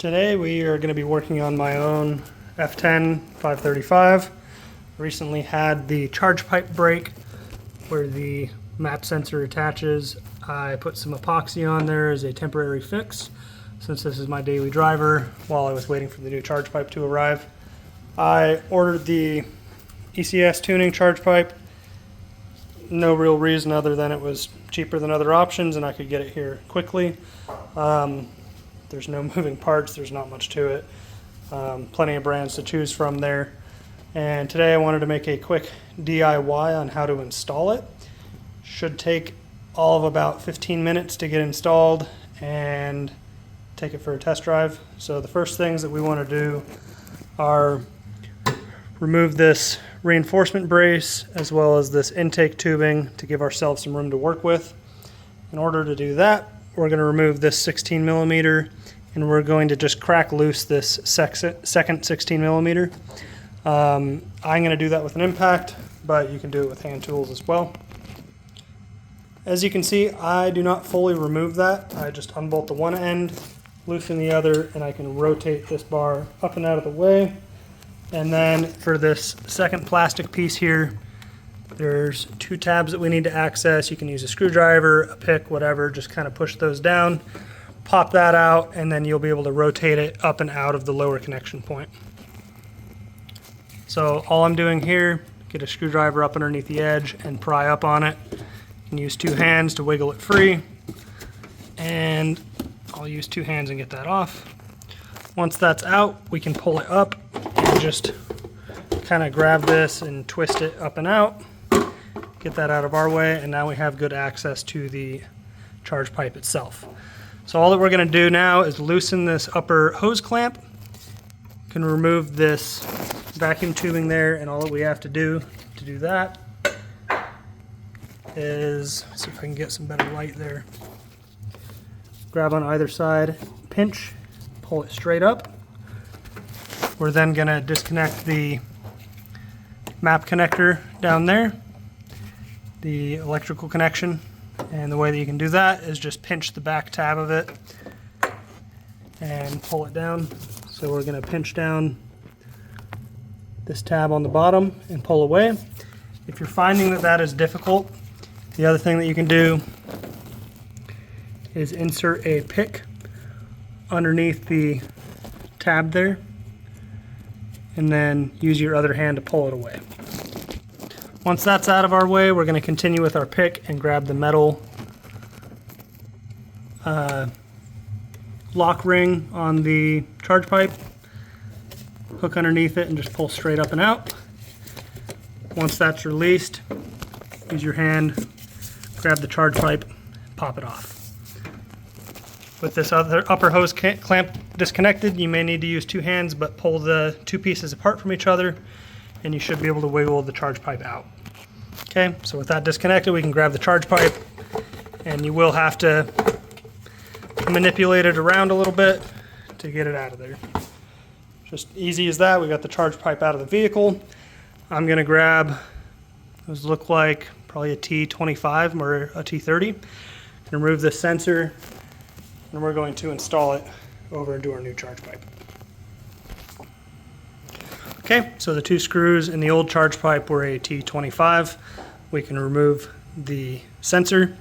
Today we are going to be working on my own f10 535. Recently had the charge pipe break where the map sensor attaches. I put some epoxy on there as a temporary fix since this is my daily driver while I was waiting for the new charge pipe to arrive. I ordered the ECS tuning charge pipe. No real reason other than it was cheaper than other options and I could get it here quickly. There's no moving parts, there's not much to it. Plenty of brands to choose from there. And today I wanted to make a quick DIY on how to install it. Should take all of about 15 minutes to get installed and take it for a test drive. So the first things that we want to do are remove this reinforcement brace as well as this intake tubing to give ourselves some room to work with. In order to do that, we're going to remove this 16 millimeter and we're going to just crack loose this second 16 millimeter. I'm going to do that with an impact, but you can do it with hand tools as well. As you can see, I do not fully remove that. I just unbolt the one end, loosen the other, and I can rotate this bar up and out of the way. And then for this second plastic piece here, there's two tabs that we need to access. You can use a screwdriver, a pick, whatever, just kind of push those down, pop that out, and then you'll be able to rotate it up and out of the lower connection point. So all I'm doing here, get a screwdriver up underneath the edge and pry up on it. You can use two hands to wiggle it free, and I'll use two hands and get that off. Once that's out, we can pull it up and just kind of grab this and twist it up and out. Get that out of our way, and now we have good access to the charge pipe itself. So all that we're going to do now is loosen this upper hose clamp. You can remove this vacuum tubing there, and all that we have to do that is, see if I can get some better light there. Grab on either side, pinch, pull it straight up. We're then going to disconnect the map connector down there, the electrical connection, and the way that you can do that is just pinch the back tab of it and pull it down. So we're going to pinch down this tab on the bottom and pull away. If you're finding that that is difficult, the other thing that you can do is insert a pick underneath the tab there and then use your other hand to pull it away. Once that's out of our way, we're going to continue with our pick and grab the metal lock ring on the charge pipe, hook underneath it and just pull straight up and out. Once that's released, use your hand, grab the charge pipe, pop it off. With this other upper hose clamp disconnected, you may need to use two hands, but pull the two pieces apart from each other and you should be able to wiggle the charge pipe out. Okay, so with that disconnected, we can grab the charge pipe, and you will have to manipulate it around a little bit to get it out of there. Just easy as that. We got the charge pipe out of the vehicle. I'm gonna grab, those look like probably a T25 or a T30. Remove this sensor, and we're going to install it over into our new charge pipe. Okay, so the two screws in the old charge pipe were a T25. We can remove the sensor,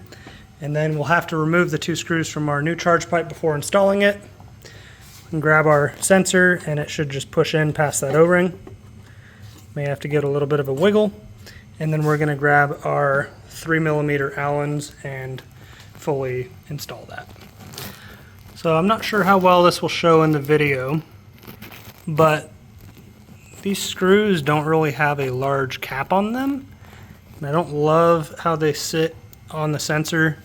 and then we'll have to remove the two screws from our new charge pipe before installing it. We can grab our sensor, and it should just push in past that O-ring. May have to get a little bit of a wiggle, and then we're going to grab our 3 millimeter Allens and fully install that. So I'm not sure how well this will show in the video, but these screws don't really have a large cap on them. And I don't love how they sit on the sensor.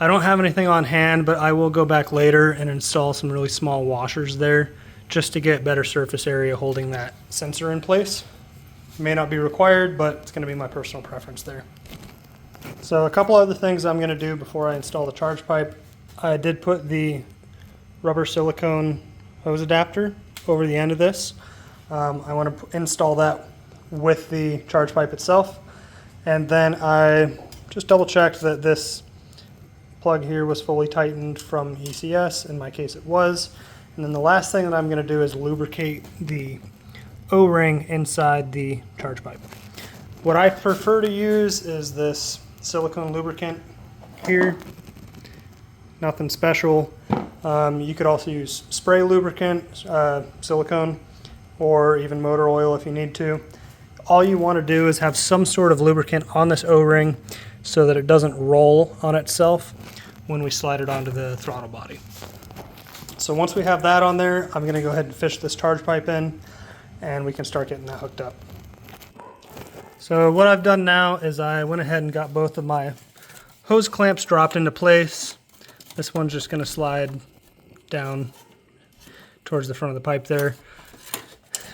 I don't have anything on hand, but I will go back later and install some really small washers there just to get better surface area holding that sensor in place. It may not be required, but it's going to be my personal preference there. So a couple other things I'm going to do before I install the charge pipe. I did put the rubber silicone hose adapter over the end of this. I want to install that with the charge pipe itself, and then I just double checked that this plug here was fully tightened from ECS. In my case it was, And then the last thing that I'm going to do is lubricate the O-ring inside the charge pipe. What I prefer to use is this silicone lubricant here. Nothing special. You could also use spray lubricant, silicone, or even motor oil if you need to. All you want to do is have some sort of lubricant on this O-ring so that it doesn't roll on itself when we slide it onto the throttle body. So once we have that on there, I'm going to go ahead and fish this charge pipe in, and we can start getting that hooked up. So what I've done now is I went ahead and got both of my hose clamps dropped into place. This one's just going to slide down towards the front of the pipe there.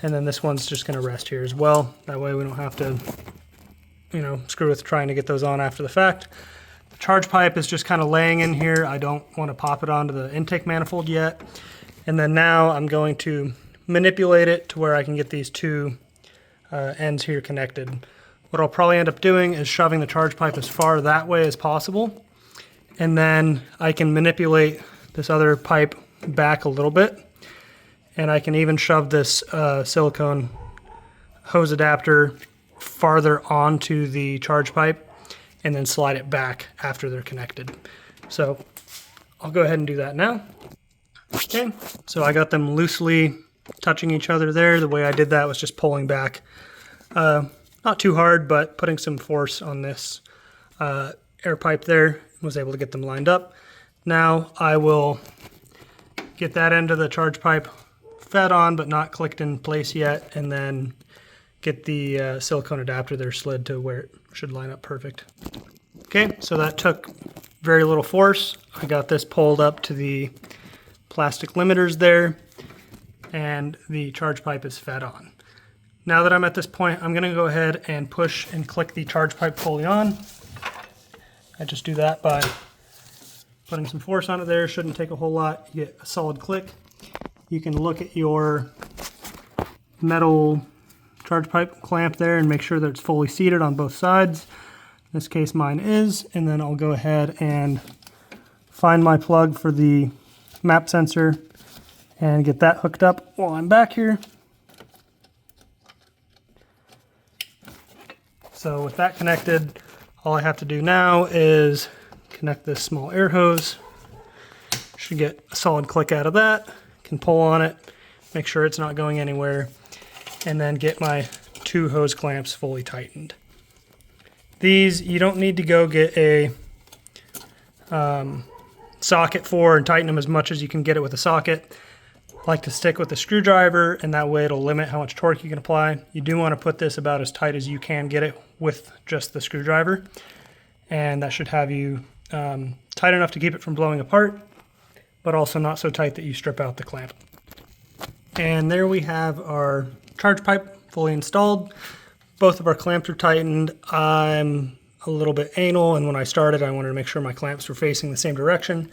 And then this one's just going to rest here as well. That way we don't have to, screw with trying to get those on after the fact. The charge pipe is just kind of laying in here. I don't want to pop it onto the intake manifold yet. And then now I'm going to manipulate it to where I can get these two ends here connected. What I'll probably end up doing is shoving the charge pipe as far that way as possible. And then I can manipulate this other pipe back a little bit. And I can even shove this silicone hose adapter farther onto the charge pipe and then slide it back after they're connected. So I'll go ahead and do that now. Okay, so I got them loosely touching each other there. The way I did that was just pulling back. Not too hard, but putting some force on this air pipe there, was able to get them lined up. Now I will get that end of the charge pipe fed on but not clicked in place yet, and then get the silicone adapter there slid to where it should line up perfect. Okay, so that took very little force. I got this pulled up to the plastic limiters there, and the charge pipe is fed on. Now that I'm at this point, I'm going to go ahead and push and click the charge pipe fully on. I just do that by putting some force on it there. Shouldn't take a whole lot. You get a solid click. You can look at your metal charge pipe clamp there and make sure that it's fully seated on both sides. In this case mine is, and then I'll go ahead and find my plug for the map sensor and get that hooked up while I'm back here. So with that connected, all I have to do now is connect this small air hose. Should get a solid click out of that. Can pull on it, make sure it's not going anywhere, and then get my two hose clamps fully tightened. These you don't need to go get a socket for and tighten them as much as you can get it with a socket. I like to stick with the screwdriver, and that way it'll limit how much torque you can apply. You do want to put this about as tight as you can get it with just the screwdriver, and that should have you tight enough to keep it from blowing apart, but also not so tight that you strip out the clamp. And there we have our charge pipe fully installed. Both of our clamps are tightened. I'm a little bit anal, and when I started I wanted to make sure my clamps were facing the same direction,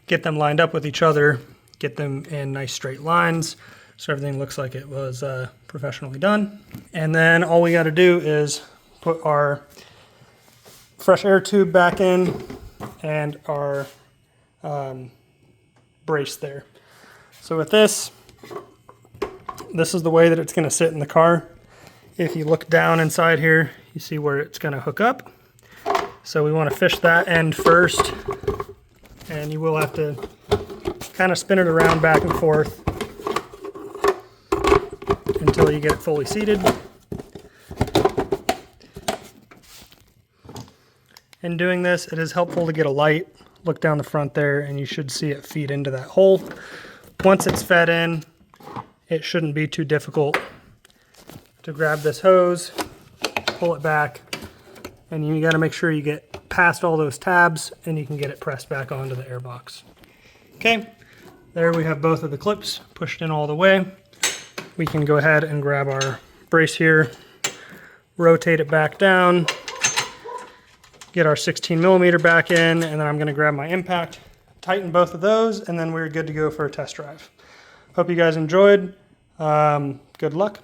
get them lined up with each other, get them in nice straight lines so everything looks like it was professionally done. And then all we got to do is put our fresh air tube back in and our brace there. So with this is the way that it's going to sit in the car. If you look down inside here, you see where it's going to hook up. So we want to fish that end first, and you will have to kind of spin it around back and forth until you get it fully seated. In doing this, it is helpful to get a light, look down the front there, and you should see it feed into that hole. Once it's fed in, it shouldn't be too difficult to grab this hose, pull it back, and you got to make sure you get past all those tabs and you can get it pressed back onto the airbox. Okay, there we have both of the clips pushed in all the way. We can go ahead and grab our brace here, rotate it back down, get our 16mm back in, and then I'm going to grab my impact, tighten both of those, and then we're good to go for a test drive. Hope you guys enjoyed. Good luck.